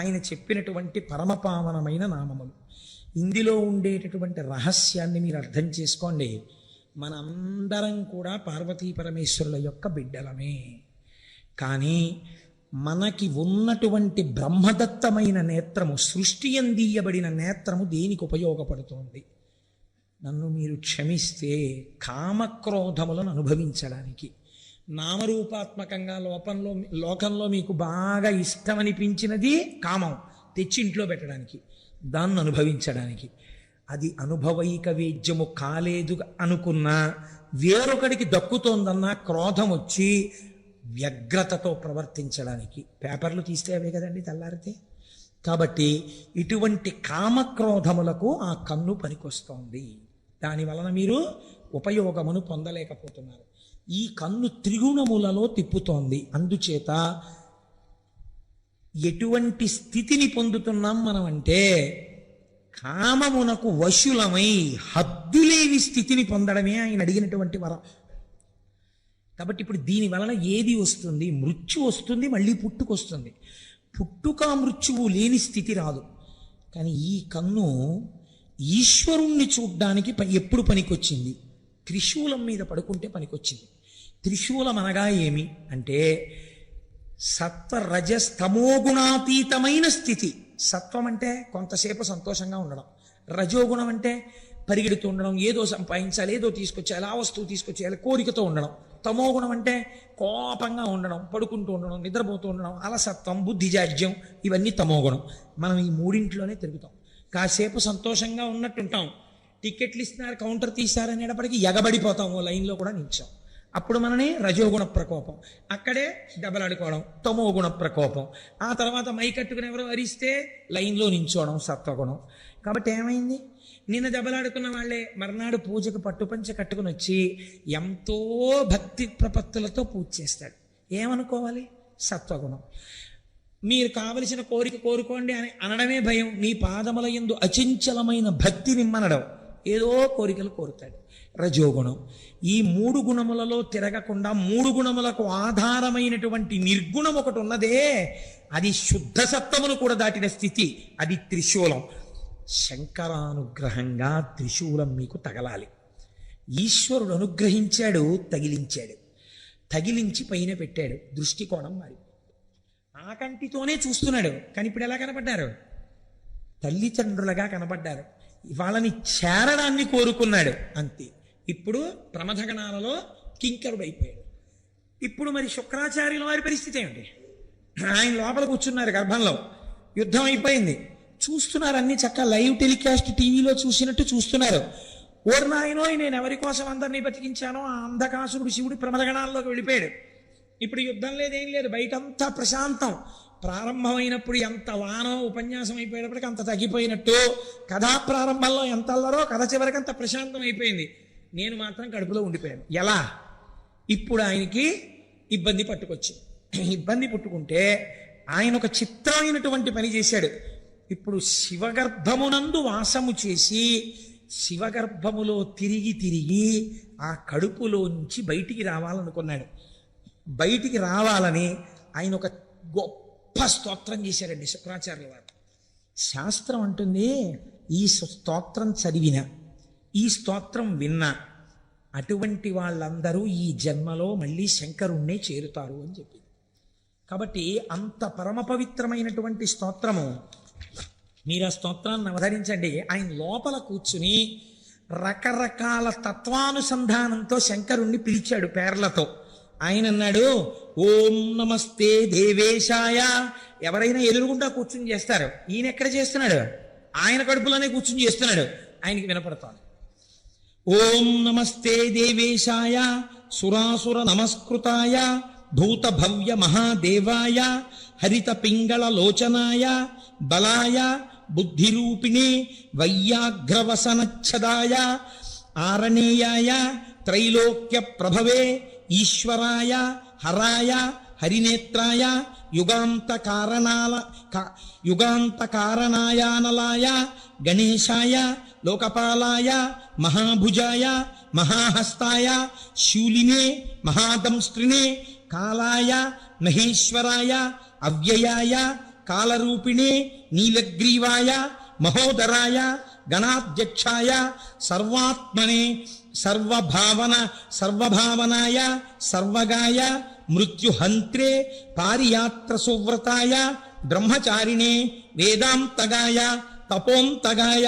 ఆయన చెప్పినటువంటి పరమపావనమైన నామములు. ఇందులో ఉండేటటువంటి రహస్యాన్ని మీరు అర్థం చేసుకోండి. మనందరం కూడా పార్వతీ పరమేశ్వరుల యొక్క బిడ్డలమే. కానీ మనకి ఉన్నటువంటి బ్రహ్మదత్తమైన నేత్రము, సృష్టి అందియబడిన నేత్రము దేనికి ఉపయోగపడుతోంది? నన్ను మీరు క్షమిస్తే కామక్రోధములను అనుభవించడానికి, నామరూపాత్మకంగా లోకంలో మీకు బాగా ఇష్టమనిపించినది కామం తెచ్చి ఇంట్లో పెట్టడానికి, దాన్ని అనుభవించడానికి. అది అనుభవైక వేద్యము కాలేదు అనుకున్నా, వేరొకడికి దక్కుతోందన్నా క్రోధం వచ్చి వ్యగ్రతతో ప్రవర్తించడానికి. పేపర్లు తీస్తే అవే కదండి తెల్లారితే. కాబట్టి ఇటువంటి కామక్రోధములకు ఆ కన్ను పనికొస్తోంది. దాని వలన మీరు ఉపయోగమును పొందలేకపోతున్నారు. ఈ కన్ను త్రిగుణములలో తిప్పుతోంది. అందుచేత ఎటువంటి స్థితిని పొందుతున్నాం మనం అంటే, కామమునకు వశులమై హద్దులేని స్థితిని పొందడమే ఆయన అడిగినటువంటి వరం. కాబట్టి ఇప్పుడు దీని వలన ఏది వస్తుంది? మృత్యు వస్తుంది, మళ్ళీ పుట్టుకొస్తుంది. పుట్టుక మృత్యువు లేని స్థితి రాదు. కానీ ఈ కన్ను ఈశ్వరుణ్ణి చూడ్డానికి ఎప్పుడు పనికొచ్చింది? త్రిశూలం మీద పడుకుంటే పనికొచ్చింది. త్రిశూలం అనగా ఏమి అంటే సత్వ రజస్తమోగుణాతీతమైన స్థితి. సత్వం అంటే కొంతసేపు సంతోషంగా ఉండడం, రజోగుణం అంటే పరిగెడుతూ ఉండడం, ఏదో సంపాదించాలి, ఏదో తీసుకొచ్చేయాలి, ఆ వస్తువు తీసుకొచ్చేయాలి, కోరికతో ఉండడం. తమోగుణం అంటే కోపంగా ఉండడం, పడుకుంటూ ఉండడం, నిద్రపోతూ ఉండడం, అలసత్వం, బుద్ధిజాడ్యం, ఇవన్నీ తమోగుణం. మనం ఈ మూడింట్లోనే తిరుగుతాం. కాసేపు సంతోషంగా ఉన్నట్టుంటాం, టికెట్లు ఇస్తున్నారు, కౌంటర్ తీశారనేటప్పటికీ ఎగబడిపోతాం, ఓ లైన్లో కూడా నిల్చాం. అప్పుడు మనని రజోగుణ ప్రకోపం, అక్కడే దెబ్బలాడుకోవడం, తమోగుణ ప్రకోపం. ఆ తర్వాత మైకట్టుకుని ఎవరో అరిస్తే లైన్లో నించోవడం, సత్వగుణం. కాబట్టి ఏమైంది? నిన్న దెబ్బలాడుకున్న వాళ్ళే మర్నాడు పూజకు పట్టుపంచ కట్టుకుని వచ్చి ఎంతో భక్తి ప్రపత్తులతో పూజ చేస్తాడు. ఏమనుకోవాలి? సత్వగుణం. మీరు కావలసిన కోరిక కోరుకోండి అని అనడమే భయం. నీ పాదముల యందు అచంచలమైన భక్తి నిమ్మనడం, ఏదో కోరికలు కోరుతాడు. రజోగుణం. ఈ 3 గుణములలో తిరగకుండా 3 గుణములకు ఆధారమైనటువంటి నిర్గుణం ఒకటి ఉన్నదే, అది శుద్ధ సత్వమును కూడా దాటిన స్థితి, అది త్రిశూలం. శంకరానుగ్రహంగా త్రిశూలం మీకు తగలాలి. ఈశ్వరుడు అనుగ్రహించాడు, తగిలించాడు. తగిలించి పైన పెట్టాడు. దృష్టికోణం మారి ఆ కంటితోనే చూస్తున్నాడు. కానీ ఇప్పుడు ఎలా కనపడ్డారు? తల్లిదండ్రులుగా కనపడ్డారు. వాళ్ళని చేరడాన్ని కోరుకున్నాడు, అంతే. ఇప్పుడు ప్రమథగణాలలో కింకరుడైపోయాడు. ఇప్పుడు మరి శుక్రాచార్యుల వారి పరిస్థితి ఏమిటి? ఆయన లోపల కూర్చున్నారు గర్భంలో, యుద్ధం అయిపోయింది, చూస్తున్నారు. అన్ని చక్కగా లైవ్ టెలికాస్ట్ టీవీలో చూసినట్టు చూస్తున్నారు. ఓర్నాయనో, నేను ఎవరి కోసం అందరినీ బతికించానో ఆ అంధకాసురుడు శివుడు ప్రమథగణాల్లోకి వెళ్ళిపోయాడు. ఇప్పుడు యుద్ధం లేదేం లేదు, బయటంతా ప్రశాంతం. ప్రారంభమైనప్పుడు ఎంత వానో, ఉపన్యాసం అయిపోయేటప్పటికి అంత తగ్గిపోయినట్టు, కథా ప్రారంభంలో ఎంత అల్లరో కథ చివరికి అంత ప్రశాంతం అయిపోయింది. నేను మాత్రం కడుపులో ఉండిపోయాను. ఎలా? ఇప్పుడు ఆయనకి ఇబ్బంది పట్టుకొచ్చింది. ఇబ్బంది పుట్టుకుంటే ఆయన ఒక చిత్రమైనటువంటి పని చేశాడు. ఇప్పుడు శివగర్భమునందు వాసము చేసి శివగర్భములో తిరిగి తిరిగి ఆ కడుపులోంచి బయటికి రావాలనుకున్నాడు. బయటికి రావాలని ఆయన ఒక గొప్ప స్తోత్రం చేశారండి శుక్రాచార్యుల వారు. శాస్త్రం అంటుంది, ఈ స్తోత్రం చదివిన, ఈ స్తోత్రం విన్నా అటువంటి వాళ్ళందరూ ఈ జన్మలో మళ్ళీ శంకరుణ్ణే చేరుతారు అని చెప్పింది. కాబట్టి అంత పరమ పవిత్రమైనటువంటి స్తోత్రము. మీరు ఆ స్తోత్రాన్ని అవధరించండి. ఆయన లోపల కూర్చుని రకరకాల తత్వానుసంధానంతో శంకరుణ్ణి పిలిచాడు పేర్లతో. ఆయన అన్నాడు, ఓం నమస్తే దేవేశాయ. ఎవరైనా ఎదురుగుండా కూర్చుని చేస్తారు, ఈయన ఎక్కడ చేస్తున్నాడు? ఆయన కడుపులోనే కూర్చుని చేస్తున్నాడు, ఆయనకి వినపడతాడు. ఓం నమస్తే దేవేశాయ సురాసుర నమస్కృతాయ భూత భవ్య మహాదేవాయ హరిత పింగళ లోచనాయ బలాయ బుద్ధిరూపిణే వైయాఘ్రవసనచ్ఛదాయ ఆరణేయాయ త్రైలోక్య ప్రభవే ఈశ్వరాయ హరాయ హరినేత్రాయ యుగాంతకారణాయానలాయ గణేశాయ లోకపాలాయ మహాభుజాయ మహాహస్తాయ శూలినే మహాదంస్త్రినే కాలాయ మహేశ్వరాయ అవ్యయాయ కాలరూపిణే నీలగ్రీవాయ మహోదరాయ గణాధ్యక్షాయ సర్వాత్మనే సర్వభావనాయ సర్వగాయ మృత్యుహంత్రే పారియాత్ర సువ్రతాయ బ్రహ్మచారిణే వేదాంతగాయ తపోంతగాయ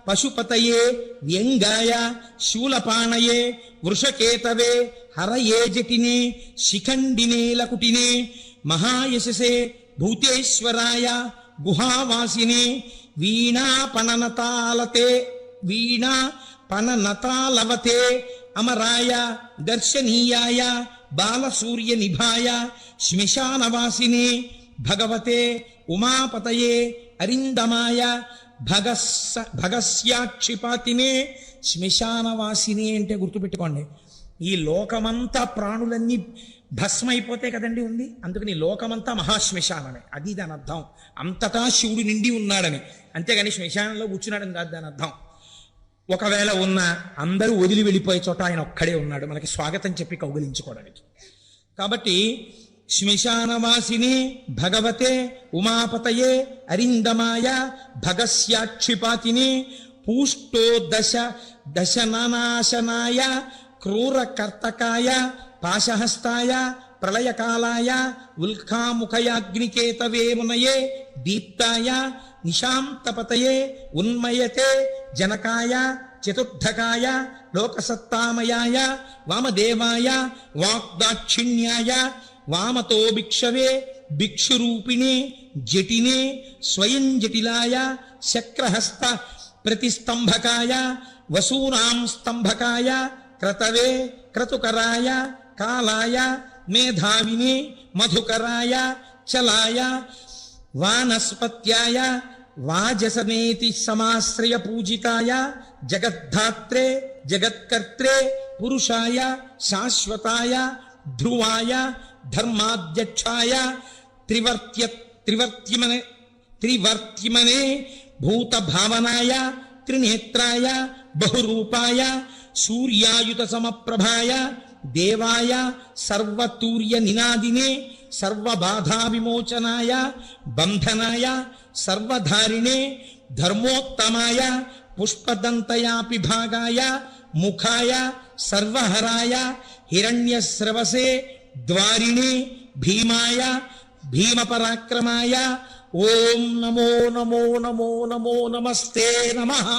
పశుపతయే వ్యంగాయ శూలపాణయే వృషకేతవే హరయే జటినే శిఖండినే లకుటినే మహాయశసే భూతేశ్వరాయ గుహావాసినే వీణాపణనతాలవతే అమరాయ దర్శనీయాయ బాలసూర్య నిభాయ శ్మశానవాసినే భగవతే ఉమాపతయే అరిందమాయ భగస్యాక్షిపాతినే. శ్మశానవాసిని అంటే గుర్తుపెట్టుకోండి, ఈ లోకమంతా ప్రాణులన్నీ భస్మైపోతే కదండి ఉంది, అందుకని లోకమంతా మహాశ్మశానమే, అది దాని అర్థం. అంతటా శివుడు నిండి ఉన్నాడని, అంతేగాని శ్మశానంలో కూర్చున్నాడని కాదు దాని అర్థం. ఒకవేళ ఉన్న అందరూ వదిలి వెళ్ళిపోయే చోట ఆయన ఒక్కడే ఉన్నాడు మనకి స్వాగతం చెప్పి కౌగిలించుకోవడానికి. కాబట్టి శ్మశానవాసిని భగవతే ఉమాపతయే అరిందమాయ భగస్యాక్షిపాతిని పూష్టో దశనాశనాయ క్రూరకర్తకాయ పాశహస్తాయ ప్రళయకాలాయ ఉల్కాముఖయాగ్నికేతవే మునయే దీప్తాయ నిశాంతపతయే ఉన్మయతే జనకాయ చతుర్థకాయ లోకసత్తామయాయ వామదేవాయ వాగ్దాక్షిణ్యాయ వామతో భిక్షవే భిక్షురూపిణే జటినే స్వయం జటిలాయ శక్రహస్త ప్రతిస్తంభకాయ వసూనాం స్తంభకాయ క్రతవే క్రతుకరాయ కాలాయ మేధావినే మధుకరాయ చలాయ వానస్పత్యాయ వాజసనేతి సమాశ్రయ పూజితాయ జగద్ధాత్రే జగత్కర్త్రే పురుషాయ శాశ్వతాయ ధ్రువాయ ధర్మాధ్యక్షాయ త్రివర్త్మనే భూత భావనాయ త్రినేత్రాయ బహురూపాయ సూర్యాయుత సమప్రభాయ దేవాయ సర్వతూర్య నినాదినే సర్వబాధా విమోచనాయ బంధనాయ సర్వధారిణే ధర్మోత్తమాయ పుష్పదంతయాపి భాగాయ ముఖాయ సర్వహరాయ హిరణ్యస్రవసే ద్వారిణే భీమాయ భీమపరాక్రమాయ ఓం నమో నమో నమో నమో నమస్తే నమః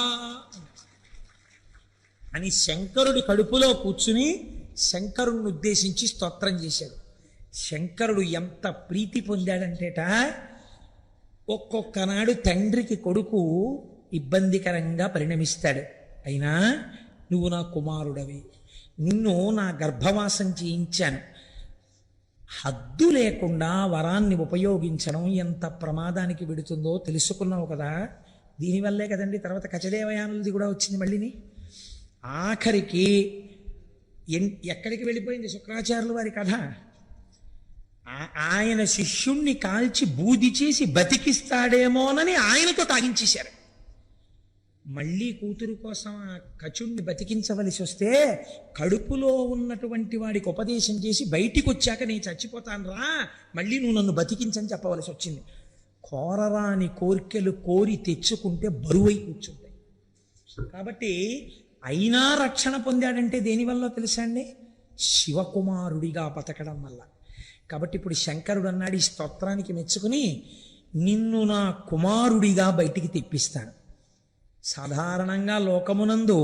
అని శంకరుడి కడుపులో కూర్చుని శంకరుణ్ణి ఉద్దేశించి స్తోత్రం చేశాడు. శంకరుడు ఎంత ప్రీతి పొందాడంటేట, ఒక్కొక్కనాడు తండ్రికి కొడుకు ఇబ్బందికరంగా పరిణమిస్తాడు. అయినా నువ్వు నా కుమారుడవి, నిన్ను నా గర్భవాసం చేయించాను, హద్దు లేకుండా వరాన్ని ఉపయోగించడం ఎంత ప్రమాదానికి విడుతుందో తెలుసుకున్నావు కదా. దీనివల్లే కదండి తర్వాత కచదేవయానులది కూడా వచ్చింది. మళ్ళీని ఆఖరికి ఎక్కడికి వెళ్ళిపోయింది శుక్రాచార్యుల వారి కథ. ఆయన శిష్యుణ్ణి కాల్చి బూది చేసి బతికిస్తాడేమోనని ఆయనతో తాగించేశారు. మళ్ళీ కూతురు కోసం ఆ కచుణ్ణి బతికించవలసి వస్తే కడుపులో ఉన్నటువంటి వాడికి ఉపదేశం చేసి బయటికి వచ్చాక నేను చచ్చిపోతాను రా, మళ్ళీ నువ్వు నన్ను బతికించని చెప్పవలసి వచ్చింది. కోరరాని కోరికలు కోరి తెచ్చుకుంటే బరువై కూర్చుంటాయి. కాబట్టి అయినా రక్షణ పొందాడంటే దేనివల్ల తెలుసా అండి? శివకుమారుడిగా బతకడం వల్ల. కాబట్టి ఇప్పుడు శంకరుడు అన్నాడు ఈ స్తోత్రానికి మెచ్చుకుని, నిన్ను నా కుమారుడిగా బయటికి తెప్పిస్తాను. సాధారణంగా లోకమునందు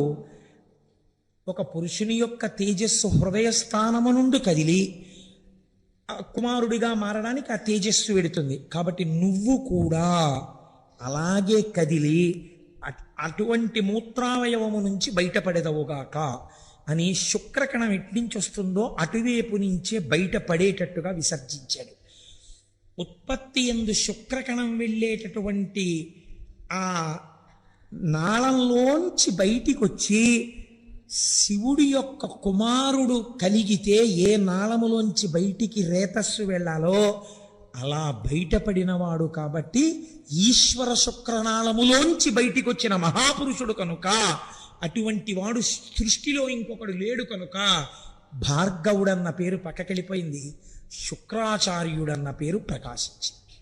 ఒక పురుషుని యొక్క తేజస్సు హృదయస్థానము నుండి కదిలి కుమారుడిగా మారడానికి ఆ తేజస్సు వెడుతుంది. కాబట్టి నువ్వు కూడా అలాగే కదిలి అటువంటి మూత్రావయవము నుంచి బయటపడేదవుగాక అని శుక్రకణం ఎట్నుంచి వస్తుందో అటువైపు నుంచే బయటపడేటట్టుగా విసర్జించాడు. ఉత్పత్తి యందు శుక్రకణం వెళ్ళేటటువంటి ఆ నాళంలోంచి బయటికి వచ్చి శివుడి యొక్క కుమారుడు కలిగితే ఏ నాళములోంచి బయటికి రేతస్సు వెళ్ళాలో అలా బయటపడినవాడు. కాబట్టి ఈశ్వర శుక్రనాళములోంచి బయటికి వచ్చిన మహాపురుషుడు కనుక, అటువంటి వాడు సృష్టిలో ఇంకొకడు లేడు కనుక భార్గవుడన్న పేరు పక్కకెళ్ళిపోయింది, శుక్రాచార్యుడన్న పేరు ప్రకాశించింది.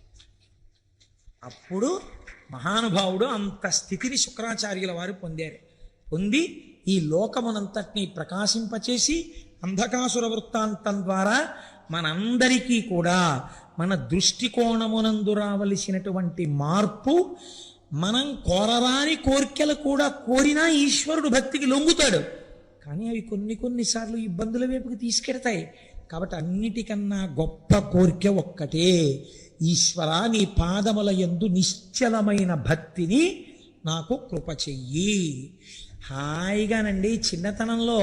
అప్పుడు మహానుభావుడు అంత స్థితిని శుక్రాచార్యుల వారు పొందారు. పొంది ఈ లోకమునంతటినీ ప్రకాశింపచేసి అంధకాసుర వృత్తాంతం ద్వారా మనందరికీ కూడా మన దృష్టికోణమునందు రావలసినటువంటి మార్పు, మనం కోరరాని కోరికలు కూడా కోరినా ఈశ్వరుడు భక్తికి లొంగుతాడు. కానీ అవి కొన్నిసార్లు ఇబ్బందుల వైపుకి తీసుకెడతాయి. కాబట్టి అన్నిటికన్నా గొప్ప కోరిక ఒక్కటే, ఈశ్వర నీ పాదముల యందు నిశ్చలమైన భక్తిని నాకు కృప చెయ్యి. హాయిగానండి చిన్నతనంలో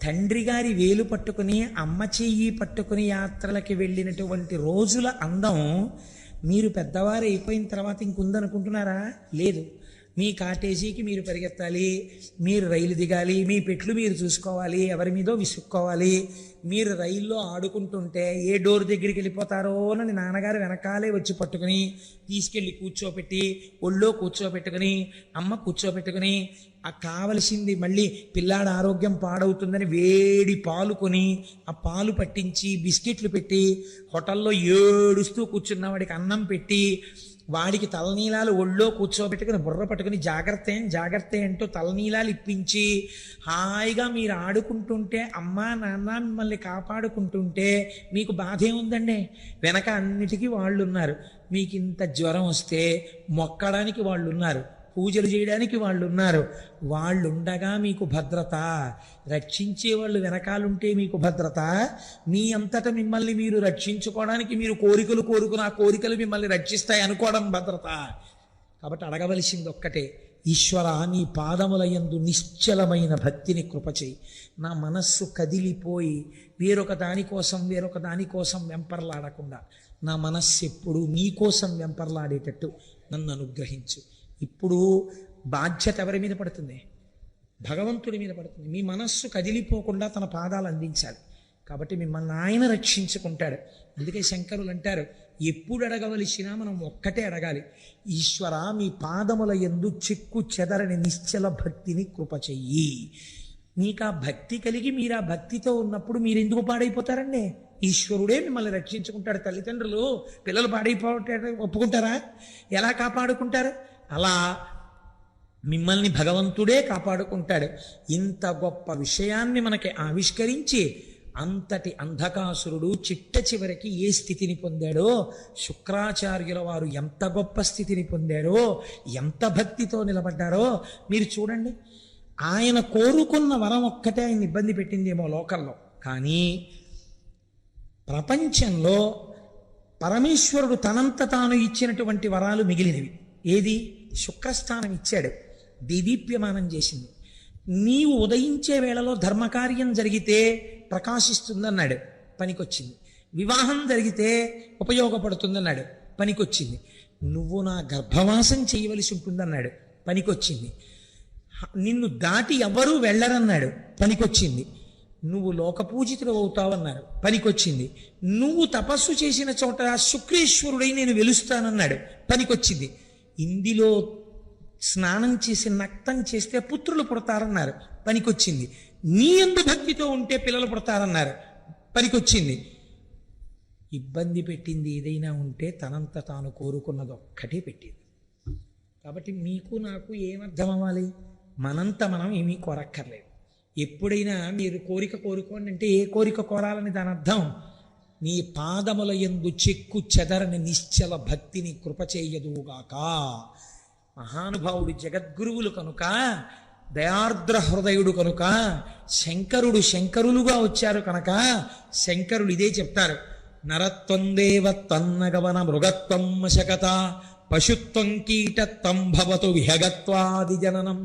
తండ్రి గారి వేలు పట్టుకుని అమ్మ చెయ్యి పట్టుకుని యాత్రలకి వెళ్ళినటువంటి రోజుల అందం మీరు పెద్దవారు అయిపోయిన తర్వాత ఇంకుందనుకుంటున్నారా? లేదు. మీ కాటేజీకి మీరు పరిగెత్తాలి, మీరు రైలు దిగాలి, మీ పెట్లు మీరు చూసుకోవాలి, ఎవరి మీదో విసుక్కోవాలి. మీరు రైల్లో ఆడుకుంటుంటే ఏ డోర్ దగ్గరికి వెళ్ళిపోతారో అని నాన్నగారు వెనకాలే వచ్చి పట్టుకుని తీసుకెళ్ళి కూర్చోపెట్టి ఒళ్ళో కూర్చోపెట్టుకుని అమ్మ కూర్చోపెట్టుకుని ఆ కావలసింది మళ్ళీ పిల్లాడ ఆరోగ్యం పాడవుతుందని వేడి పాలు కొని ఆ పాలు పట్టించి బిస్కెట్లు పెట్టి హోటల్లో ఏడుస్తూ కూర్చున్న వాడికి అన్నం పెట్టి వాడికి తలనీలాలు ఒళ్ళో కూర్చోబెట్టుకుని బుర్ర పట్టుకుని జాగ్రత్త అంటూ తలనీలాలు ఇప్పించి హాయిగా మీరు ఆడుకుంటుంటే అమ్మా నాన్న మిమ్మల్ని కాపాడుకుంటుంటే మీకు బాధ ఏముందండి? వెనక అన్నిటికీ వాళ్ళు ఉన్నారు. మీకు ఇంత జ్వరం వస్తే మొక్కడానికి వాళ్ళు ఉన్నారు, పూజలు చేయడానికి వాళ్ళు ఉన్నారు. వాళ్ళు ఉండగా మీకు భద్రత, రక్షించే వాళ్ళు వెనకాలుంటే మీకు భద్రత. మీ అంతటా మిమ్మల్ని మీరు రక్షించుకోవడానికి మీరు కోరికలు కోరుకున్న ఆ కోరికలు మిమ్మల్ని రక్షిస్తాయి అనుకోవడం భద్రత. కాబట్టి అడగవలసింది ఒక్కటే, ఈశ్వర నీ పాదముల యందు నిశ్చలమైన భక్తిని కృపచేయి. నా మనస్సు కదిలిపోయి వేరొక దానికోసం వెంపర్లాడకుండా నా మనస్సు ఎప్పుడు నీకోసం వెంపర్లాడేటట్టు నన్ను అనుగ్రహించు. ఇప్పుడు బాధ్యత ఎవరి మీద పడుతుంది? భగవంతుడి మీద పడుతుంది. మీ మనస్సు కదిలిపోకుండా తన పాదాలు అందించాలి. కాబట్టి మిమ్మల్ని ఆయన రక్షించుకుంటాడు. అందుకే శంకరులు అంటారు, ఎప్పుడు అడగవలసినా మనం ఒక్కటే అడగాలి, ఈశ్వర మీ పాదముల యందు చిక్కు చెదరని నిశ్చల భక్తిని కృప చెయ్యి. మీకు ఆ భక్తి కలిగి మీరు ఆ భక్తితో ఉన్నప్పుడు మీరు ఎందుకు పాడైపోతారండి? ఈశ్వరుడే మిమ్మల్ని రక్షించుకుంటాడు. తల్లిదండ్రులు పిల్లలు పాడైపోతాడు ఒప్పుకుంటారా? ఎలా కాపాడుకుంటారు? అలా మిమ్మల్ని భగవంతుడే కాపాడుకుంటాడు. ఇంత గొప్ప విషయాన్ని మనకి ఆవిష్కరించి అంతటి అంధకాసురుడు చిట్ట చివరికి ఏ స్థితిని పొందాడో, శుక్రాచార్యుల వారు ఎంత గొప్ప స్థితిని పొందారో, ఎంత భక్తితో నిలబడ్డారో మీరు చూడండి. ఆయన కోరుకున్న వరం ఒక్కటే ఆయన ఇబ్బంది పెట్టిందేమో లోకంలో, కానీ ప్రపంచంలో పరమేశ్వరుడు తనంత తాను ఇచ్చినటువంటి వరాలు మిగిలినవి. ఏది? శుక్రస్థానం ఇచ్చాడు, దీదీప్యమానం చేసింది. నీవు ఉదయించే వేళలో ధర్మకార్యం జరిగితే ప్రకాశిస్తుందన్నాడు, పనికొచ్చింది. వివాహం జరిగితే ఉపయోగపడుతుందన్నాడు, పనికొచ్చింది. నువ్వు నా గర్భవాసం చేయవలసి ఉంటుందన్నాడు, పనికొచ్చింది. నిన్ను దాటి ఎవ్వరూ వెళ్ళరన్నాడు, పనికొచ్చింది. నువ్వు లోకపూజితుడు అవుతావన్నాడు, పనికొచ్చింది. నువ్వు తపస్సు చేసిన చోట శుక్రేశ్వరుడై నేను వెలుస్తానన్నాడు, పనికొచ్చింది. ఇందులో స్నానం చేసి నక్తం చేస్తే పుత్రులు పుడతారన్నారు, పనికొచ్చింది. నీ యందు భక్తితో ఉంటే పిల్లలు పుడతారన్నారు, పనికొచ్చింది. ఇబ్బంది పెట్టింది ఏదైనా ఉంటే తనంత తాను కోరుకున్నది ఒక్కటే పెట్టింది. కాబట్టి మీకు నాకు ఏమర్థం అవ్వాలి? మనంత మనం ఏమీ కోరక్కర్లేదు. ఎప్పుడైనా మీరు కోరిక కోరుకోండి అంటే ఏ కోరిక కోరాలని దాని అర్థం? నీ పాదముల యందు చెక్కు చెదరని నిశ్చల భక్తిని కృప చేయదుగాక. మహానుభావుడు జగద్గురువులు కనుక, దయార్ద్ర హృదయుడు కనుక, శంకరుడు శంకరులుగా వచ్చారు కనుక శంకరులు ఇదే చెప్తారు. నరత్వం దేవత్వన్నగవన మృగత్వం మశకత పశుత్వం కీటత్వం భవతు విహగత్వాది జననం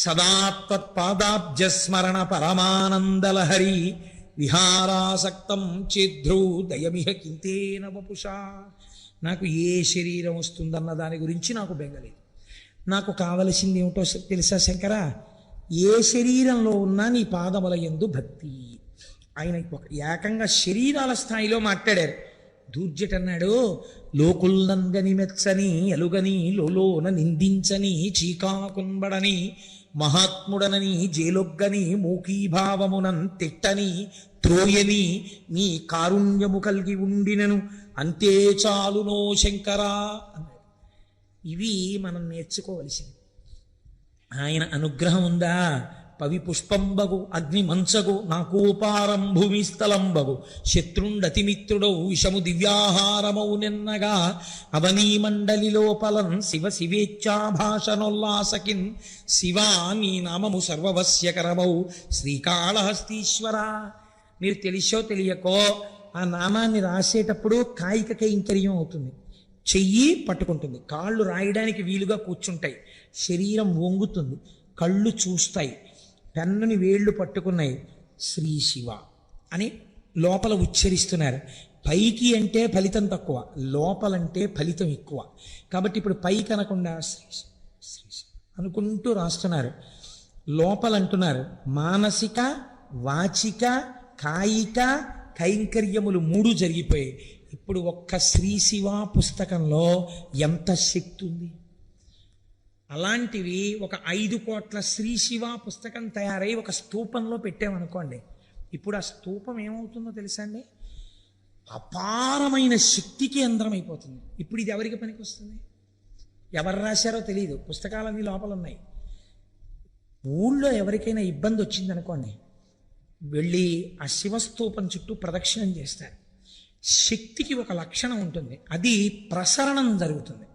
సదాత్వత్పాదాబ్జస్మరణ పరమానందలహరి విహారాసక్తం చేద్రూ దయమిహ కింతేన వపుషా. నాకు ఏ శరీరం వస్తుందన్న దాని గురించి నాకు బెంగలేదు. నాకు కావలసింది ఏమిటో తెలుసా శంకరా? ఏ శరీరంలో ఉన్నా నీ పాదముల యందు భక్తి. ఆయన ఏకంగా శరీరాల స్థాయిలో మాట్లాడారు. దూర్జటన్నాడు, లోకుల్నంగని మెచ్చని ఎలుగని లోలోన నిందించని చీకాకుంబడని మహాత్ముడనని జేలొగ్గని మూకీభావమునం తిట్టని త్రోయని నీ కారుణ్యము కలిగి ఉండినను అంతే చాలునో శంకరా అన్నాడు. ఇవి మనం నేర్చుకోవలసింది. ఆయన అనుగ్రహం ఉందా? పవి పుష్పంబగు అగ్ని మంచగు నాకోపారం భూమి స్థలంబగు శత్రుండతిమిత్రుడౌ విషము దివ్యాహారమౌ నిన్నగా అవనీ మండలి లోపలన్ శివ శివేచ్ఛాభాషనోల్లాసకిన్ శివా నీ నామము సర్వవశ్యకరమౌ శ్రీకాళహస్తీశ్వర. మీరు తెలిసో తెలియకో ఆ నామాన్ని రాసేటప్పుడు కాయిక కైంకర్యం అవుతుంది. చెయ్యి పట్టుకుంటుంది, కాళ్ళు రాయడానికి వీలుగా కూర్చుంటాయి, శరీరం వంగుతుంది, కళ్ళు చూస్తాయి, పెన్నుని వేళ్ళు పట్టుకున్నాయి, శ్రీ శివ అని లోపల ఉచ్చరిస్తున్నారు. పైకి అంటే ఫలితం తక్కువ, లోపలంటే ఫలితం ఎక్కువ. కాబట్టి ఇప్పుడు పైకి అనకుండా శ్రీ శ్రీ అనుకుంటూ రాస్తున్నారు. లోపలంటున్నారు మానసిక వాచిక కాయిక కైంకర్యములు 3 జరిగిపోయాయి. ఇప్పుడు ఒక్క శ్రీ శివ పుస్తకంలో ఎంత శక్తి ఉంది! అలాంటివి ఒక 5 కోట్ల శ్రీ శివ పుస్తకం తయారై ఒక స్తూపంలో పెట్టామనుకోండి, ఇప్పుడు ఆ స్తూపం ఏమవుతుందో తెలుసా అండి? అపారమైన శక్తి కేంద్రం అయిపోతుంది. ఇప్పుడు ఇది ఎవరికి పనికి వస్తుంది? ఎవరు రాశారో తెలియదు, పుస్తకాలన్నీ లోపల ఉన్నాయి. ఊళ్ళో ఎవరికైనా ఇబ్బంది వచ్చిందనుకోండి, వెళ్ళి ఆ శివస్తూపం చుట్టూ ప్రదక్షిణం చేస్తారు. శక్తికి ఒక లక్షణం ఉంటుంది, అది ప్రసరణం జరుగుతుంది.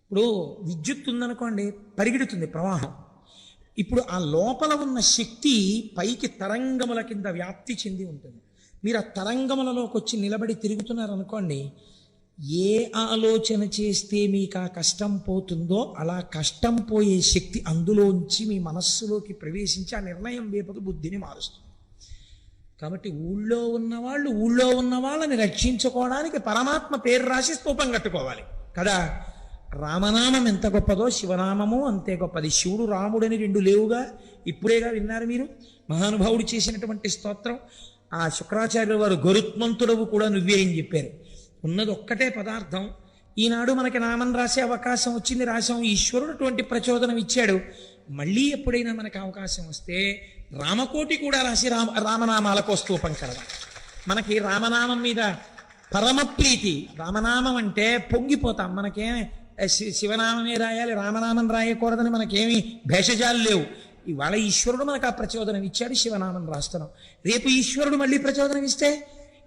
ఇప్పుడు విద్యుత్ ఉందనుకోండి, పరిగెడుతుంది ప్రవాహం. ఇప్పుడు ఆ లోపల ఉన్న శక్తి పైకి తరంగముల కింద వ్యాప్తి చెంది ఉంటుంది. మీరు ఆ తరంగములలోకి వచ్చి నిలబడి తిరుగుతున్నారనుకోండి, ఏ ఆలోచన చేస్తే మీకు ఆ కష్టం పోతుందో అలా కష్టం పోయే శక్తి అందులోంచి మీ మనస్సులోకి ప్రవేశించి ఆ నిర్ణయం వేపకు బుద్ధిని మారుస్తుంది. కాబట్టి ఊళ్ళో ఉన్న వాళ్ళని రక్షించుకోవడానికి పరమాత్మ పేరు రాసి స్తూపం కట్టుకోవాలి కదా. రామనామం ఎంత గొప్పదో శివనామము అంతే గొప్పది. శివుడు రాముడని 2 లేవుగా, ఇప్పుడేగా విన్నారు మీరు. మహానుభావుడు చేసినటువంటి స్తోత్రం. ఆ శుక్రాచార్యుల వారు గరుత్మంతుడవు కూడా నువ్వే అని చెప్పారు. ఉన్నది ఒక్కటే పదార్థం. ఈనాడు మనకి నామం రాసే అవకాశం వచ్చింది, రాసాం. ఈశ్వరుడు అటువంటి ప్రచోదనం ఇచ్చాడు. మళ్ళీ ఎప్పుడైనా మనకు అవకాశం వస్తే రామకోటి కూడా రాసి రామనామాలకు స్తూపం కడదాం. మనకి రామనామం మీద పరమ ప్రీతి. రామనామం అంటే పొంగిపోతాం. మనకేమి శివనామమే రాయాలి, రామనామం రాయకూడదని మనకేమి భేషజాలు లేవు. ఇవాళ ఈశ్వరుడు మనకు ఆ ప్రచోదనం ఇచ్చాడు, శివనామం రాస్తున్నాం. రేపు ఈశ్వరుడు మళ్ళీ ప్రచోదనం ఇస్తే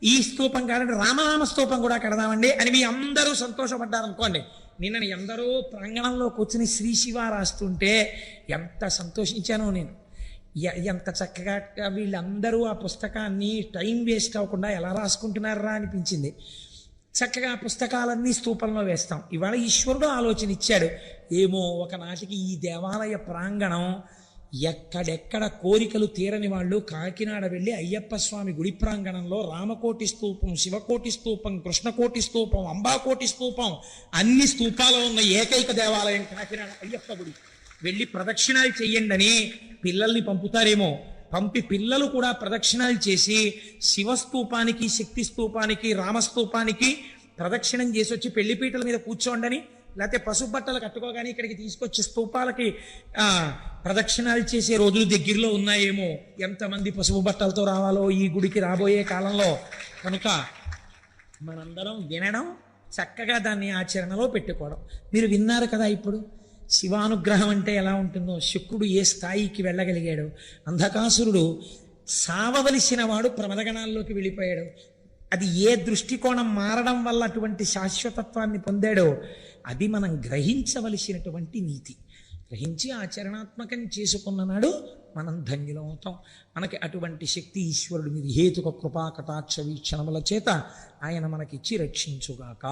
ఈ స్తూపం కాదంటే రామనామ స్తూపం కూడా కడదామండి అని మీ అందరూ సంతోషపడ్డారనుకోండి. నిన్న ఎందరో ప్రాంగణంలో కూర్చుని శ్రీ శివ రాస్తుంటే ఎంత సంతోషించానో నేను. ఎంత చక్కగా వీళ్ళందరూ ఆ పుస్తకాన్ని టైం వేస్ట్ అవ్వకుండా ఎలా రాసుకుంటున్నారా అనిపించింది. చక్కగా ఆ పుస్తకాలన్నీ స్తూపంలో వేస్తాం. ఇవాళ ఈశ్వరుడు ఆలోచన ఇచ్చాడు. ఏమో ఒకనాటికి ఈ దేవాలయ ప్రాంగణం ఎక్కడెక్కడ కోరికలు తీరని వాళ్ళు కాకినాడ వెళ్ళి అయ్యప్ప స్వామి గుడి ప్రాంగణంలో రామకోటి స్తూపం, శివకోటి స్తూపం, కృష్ణకోటి స్తూపం, అంబాకోటి స్తూపం, అన్ని స్తూపాలు ఉన్న ఏకైక దేవాలయం కాకినాడ అయ్యప్ప గుడి. వెళ్ళి ప్రదక్షిణాలు చెయ్యండి అని పిల్లల్ని పంపుతారేమో. పంపి పిల్లలు కూడా ప్రదక్షిణాలు చేసి శివస్తూపానికి, శక్తి స్తూపానికి, రామస్తూపానికి ప్రదక్షిణం చేసి వచ్చి పెళ్లిపీటల మీద కూర్చోండని, లేకపోతే పసుపు బట్టలు కట్టుకోగానే ఇక్కడికి తీసుకొచ్చి స్తూపాలకి ప్రదక్షిణాలు చేసే రోజులు దగ్గరలో ఉన్నాయేమో. ఎంతమంది పసుపు బట్టలతో రావాలో ఈ గుడికి రాబోయే కాలంలో. కనుక మనందరం వినడం, చక్కగా దాన్ని ఆచరణలో పెట్టుకోవడం. మీరు విన్నారు కదా ఇప్పుడు శివానుగ్రహం అంటే ఎలా ఉంటుందో, శుక్రుడు ఏ స్థాయికి వెళ్ళగలిగాడు, అంధకాసురుడు సావవలసిన వాడు ప్రమదగణాల్లోకి వెళ్ళిపోయాడు. అది ఏ దృష్టికోణం మారడం వల్ల అటువంటి శాశ్వతత్వాన్ని పొందాడో అది మనం గ్రహించవలసినటువంటి నీతి. గ్రహించి ఆచరణాత్మకం చేసుకున్న నాడు మనం ధన్యులమవుతాం. మనకి అటువంటి శక్తి ఈశ్వరుడు నిర్హేతుక కృపా కటాక్ష వీక్షణముల చేత ఆయన మనకిచ్చి రక్షించుగాక.